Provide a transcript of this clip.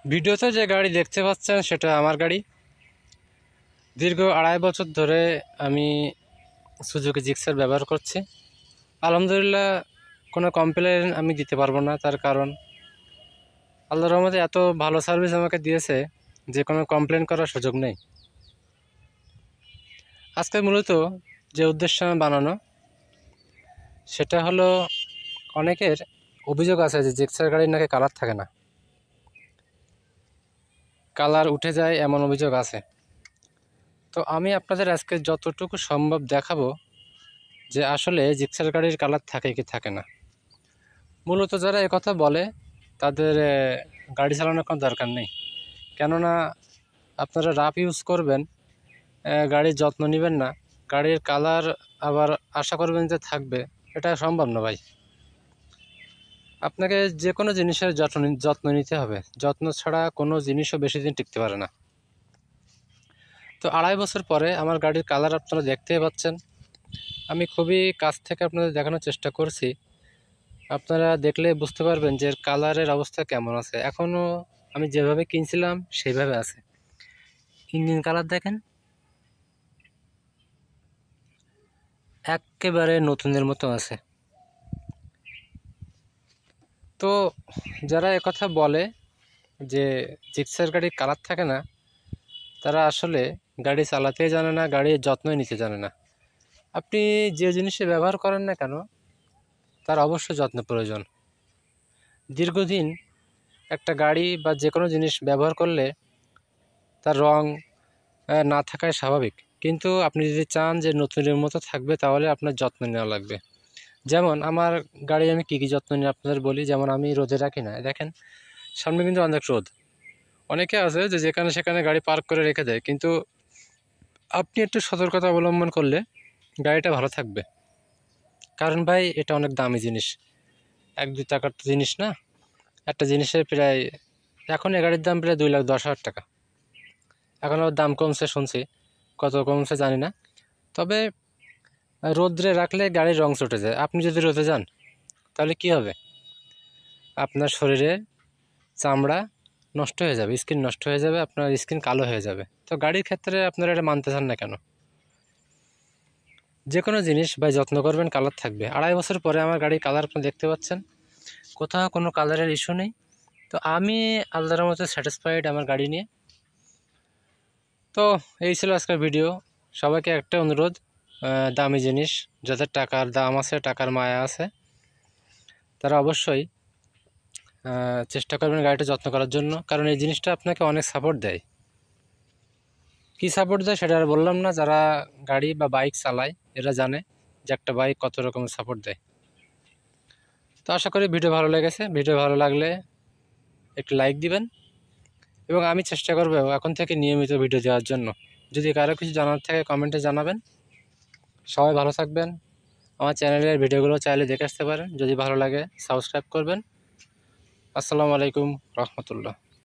ভিডিওতে যে গাড়ি দেখতে পাচ্ছেন সেটা আমার গাড়ি। দীর্ঘ 2.5 বছর ধরে আমি সুজুকি জিক্সার ব্যবহার করছি। আলহামদুলিল্লাহ কোনো কমপ্লেন আমি দিতে পারবো না, তার কারণ আল্লাহর রহমতে এত ভালো সার্ভিস আমাকে দিয়েছে যে কোনো কমপ্লেন করার সুযোগ নেই। আজকে মূলত যে উদ্দেশ্য বানানো সেটা হলো, অনেকের অভিযোগ আছে যে জিক্সার গাড়ির নাকি কালার থাকে না, কালার উঠে যায়, এমন অভিযোগ আছে। তো আমি আপনাদের আজকে যতটুকু সম্ভব দেখাবো যে আসলে জিক্সার গাড়ির কালার থাকে কি থাকে না। মূলত যারা একথা বলে তাদের গাড়ি চালানোর কোনো দরকার নেই, কেননা আপনারা রাফ ইউজ করবেন, গাড়ির যত্ন নেবেন না, গাড়ির কালার আবার আশা করবেন যে থাকবে, এটা সম্ভব না ভাই। আপনাকে যে কোনো জিনিসের যত্ন নিতে হবে, যত্ন ছাড়া কোনো জিনিসও বেশি দিন টিকতে পারে না। তো 2.5 বছর পরে আমার গাড়ির কালার আপনারা দেখতেই পাচ্ছেন। আমি খুবই কাছ থেকে আপনাদের দেখানোর চেষ্টা করছি, আপনারা দেখলে বুঝতে পারবেন যে কালারের অবস্থা কেমন আছে। এখনও আমি যেভাবে কিনছিলাম সেইভাবে আছে। ইঞ্জিন কালার দেখেন, একেবারে নতুনের মতো আছে। তো যারা একথা বলে যে জিক্সার গাড়ির কালার থাকে না, তারা আসলে গাড়ি চালাতেই জানে না, গাড়ির যত্নই নিতে জানে না। আপনি যে জিনিসে ব্যবহার করেন না কেন, তার অবশ্যই যত্ন প্রয়োজন। দীর্ঘদিন একটা গাড়ি বা যে কোনো জিনিস ব্যবহার করলে তার রং না থাকাই স্বাভাবিক, কিন্তু আপনি যদি চান যে নতুনের মতো থাকবে তাহলে আপনার যত্ন নেওয়া লাগবে। যেমন আমার গাড়ি আমি কী কী যত্ন নিই আপনাদের বলি। যেমন আমি রোদে রাখি না, দেখেন সামনে কিন্তু অনেক রোদ। অনেকে আছে যে যেখানে সেখানে গাড়ি পার্ক করে রেখে দেয়, কিন্তু আপনি একটু সতর্কতা অবলম্বন করলে গাড়িটা ভালো থাকবে। কারণ ভাই এটা অনেক দামি জিনিস, 1-2 টাকার তো জিনিস না। একটা জিনিসের প্রায় এখন এই গাড়ির দাম প্রায় 2,10,000 টাকা। এখন আবার দাম কমছে শুনছি, কত কমছে জানি না। তবে রোদ্রে রাখলে গাড়ির রং চটে যায়। আপনি যদি রোদে যান তাহলে কি হবে, আপনার শরীরের চামড়া নষ্ট হয়ে যাবে, স্কিন নষ্ট হয়ে যাবে, আপনার স্কিন কালো হয়ে যাবে। তো গাড়ির ক্ষেত্রে আপনারা এটা মানতে চান না কেন? যে কোনো জিনিস ভাই যত্ন করবেন, কালার থাকবে। 2.5 বছর পরে আমার গাড়ির কালার আপনি দেখতে পাচ্ছেন, কোথাও কোনো কালারের ইস্যু নেই। তো আমি আল্লাহর মতো স্যাটিসফাইড আমার গাড়ি নিয়ে। তো এই ছিল আজকের ভিডিও। সবাইকে একটা অনুরোধ, দামি জিনিস, যাদের টাকার দাম আছে, টাকার মায়া আছে, তারা অবশ্যই চেষ্টা করবেন গাড়িটা যত্ন করার জন্য। কারণ এই জিনিসটা আপনাকে অনেক সাপোর্ট দেয়। কী সাপোর্ট দেয় সেটা আর বললাম না, যারা গাড়ি বা বাইক চালায় এরা জানে যে একটা বাইক কত রকমের সাপোর্ট দেয়। তো আশা করি ভিডিও ভালো লেগেছে। ভিডিও ভালো লাগলে একটু লাইক দিবেন, এবং আমি চেষ্টা করব এখন থেকে নিয়মিত ভিডিও দেওয়ার জন্য। যদি কারো কিছু জানার থাকে কমেন্টে জানাবেন। সবাই ভালো থাকবেন। আমার চ্যানেলের ভিডিওগুলো চাইলে দেখে আসতে পারেন। যদি ভালো লাগে সাবস্ক্রাইব করবেন। আসসালামু আলাইকুম রহমতুল্লাহ।